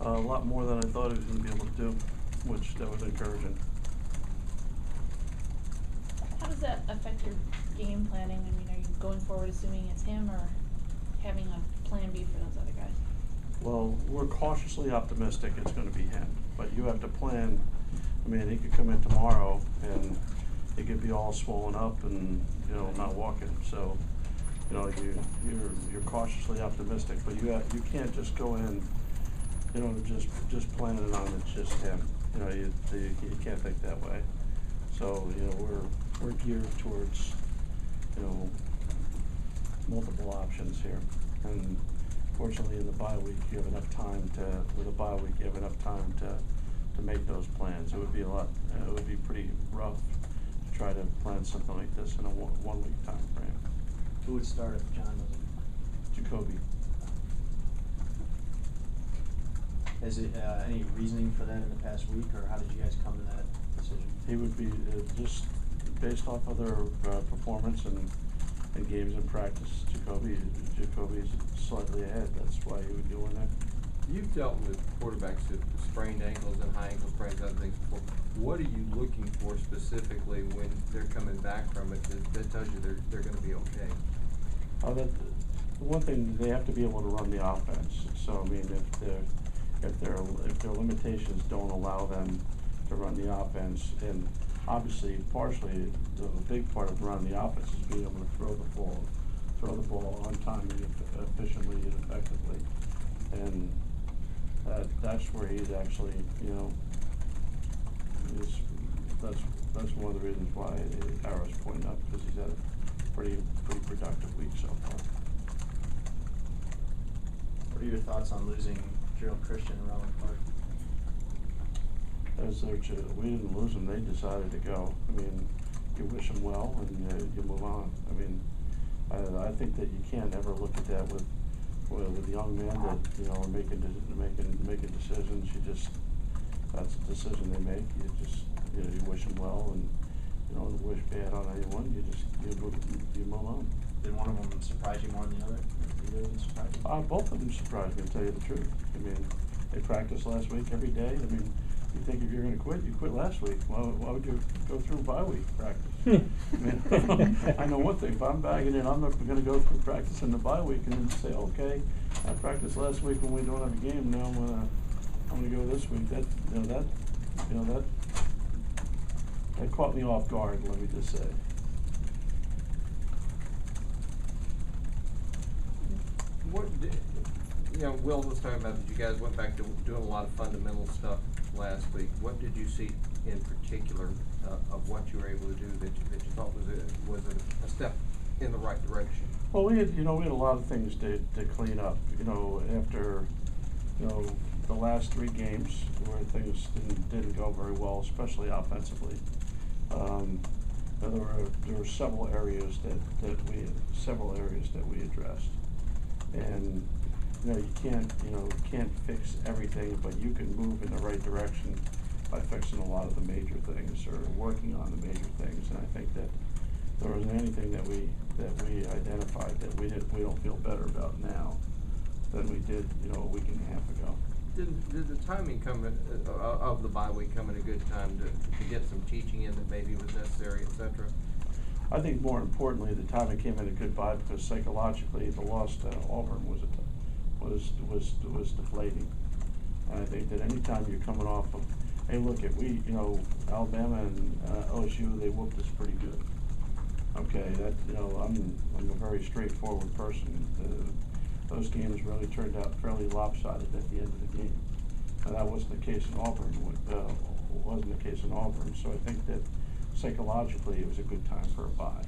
A lot more than I thought he was going to be able to do, which that was encouraging. How does that affect your game planning? I mean, are you going forward assuming it's him or having a plan B for those other guys? Well, we're cautiously optimistic it's going to be him, but you have to plan. I mean, he could come in tomorrow and he could be all swollen up and, you know, not walking. So, you know, you're cautiously optimistic, but you can't just go in, you know, just planning it on it's just him. You know, you can't think that way. So, you know, we're geared towards, you know, multiple options here. And fortunately, in the bye week, you have enough time to make those plans. It would be it would be pretty rough to try to plan something like this in a 1 week time frame. Who would start if John doesn't? Jacoby. Is it any reasoning for that in the past week, or how did you guys come to that decision? He would be just based off of their performance and games in practice. Jacoby's slightly ahead. That's why he would go in there. You've dealt with quarterbacks with sprained ankles and high ankle sprains, other things before. What are you looking for specifically when they're coming back from it that tells you they're going to be okay? The one thing, they have to be able to run the offense. So I mean, if their limitations don't allow them to run the offense, and obviously partially the big part of running the offense is being able to throw the ball on time and efficiently and effectively, and that's where he's actually, you know, that's one of the reasons why the arrow's pointing up, because he's had a pretty productive week so far. What are your thoughts on losing Gerald Christian and Rowan Clark? We didn't lose them; they decided to go. I mean, you wish them well and you move on. I mean, I think that you can't ever look at that with young men that, you know, are making decisions. That's a decision they make. You wish them well, and you don't wish bad on anyone. You move on. Did one of them surprise you more than the other? Either of them surprise you? Both of them surprised me, to tell you the truth. I mean, they practiced last week every day. I mean, you think if you're going to quit, you quit last week. Why would you go through bye week practice? I mean, I know one thing. If I'm bagging in, I'm not going to go through practice in the bye week and then say, okay, I practiced last week when we don't have a game. Now I'm going to go this week. That caught me off guard. Let me just say. Will was talking about that you guys went back to doing a lot of fundamental stuff last week. What did you see in particular of what you were able to do that you thought was a step in the right direction? Well, we had a lot of things to clean up. You know, after the last 3 games where things didn't go very well, especially offensively. There were several areas that we addressed, and you can't fix everything, but you can move in the right direction by fixing a lot of the major things or working on the major things. And I think that there wasn't anything that we identified that we don't feel better about now than we did a week and a half ago. Did the timing come of the bye week come at a good time to get some teaching in that maybe was necessary, etc.? I think more importantly, the timing came in a good bye because psychologically the loss to Auburn was deflating. And I think that anytime you're coming off of, hey, look, Alabama and LSU, they whooped us pretty good. Okay, that I'm a very straightforward person. Those games really turned out fairly lopsided at the end of the game. And that wasn't the case in Auburn. So I think that psychologically it was a good time for a bye.